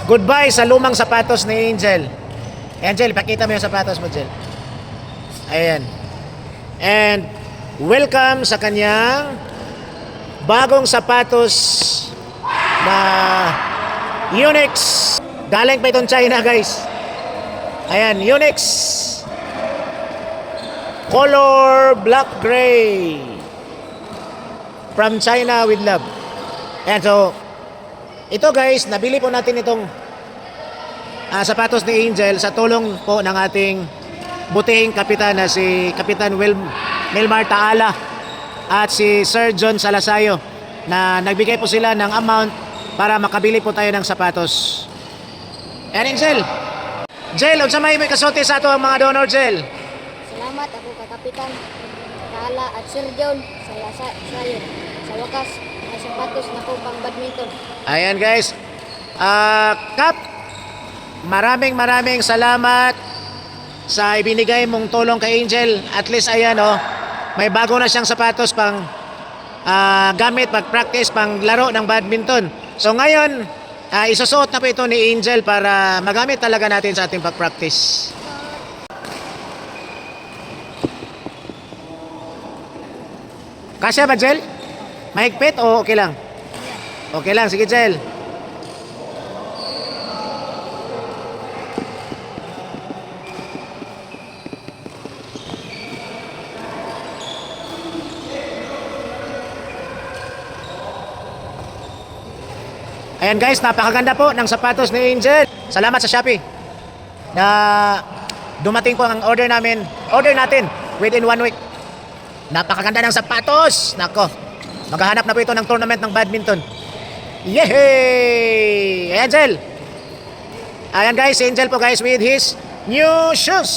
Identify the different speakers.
Speaker 1: Goodbye sa lumang sapatos ni Angel. Angel, pakita mo yung sapatos mo, Angel. Ayan. And welcome sa kanyang bagong sapatos na Unix. Galing pa itong China, guys. Ayan, Unix. Color black gray. From China with love. Ayan, so ito guys, nabili po natin itong sapatos ni Angel sa tulong po ng ating butihing kapitan na si Kapitan Wilmar Taala at si Sir John Salasayo, na nagbigay po sila ng amount para makabili po tayo ng sapatos. And Angel, unsa may kasulti sa ato ang mga donor, Jel?
Speaker 2: Salamat ako kay Kapitan Taala at Sir John Salasayo. Sa wakas, may sapatos na po pang badminton.
Speaker 1: Ayan guys, Kap, maraming salamat sa ibinigay mong tulong kay Angel. At least ayan may bago na siyang sapatos pang gamit, pag-practice, pang laro ng badminton. So ngayon, isusuot na po ito ni Angel para magamit talaga natin sa ating pag-practice. Kasya ba, Jel? Mahigpit o okay lang? Okay lang, sige, Jel. Ayan guys, napakaganda po ng sapatos ni Angel. Salamat sa Shopee na dumating po ang order natin within 1 week. Napakaganda ng sapatos. Nako, maghahanap na po ito ng tournament ng badminton. Yehey! Angel. Ayan guys, si Angel po guys with his new shoes.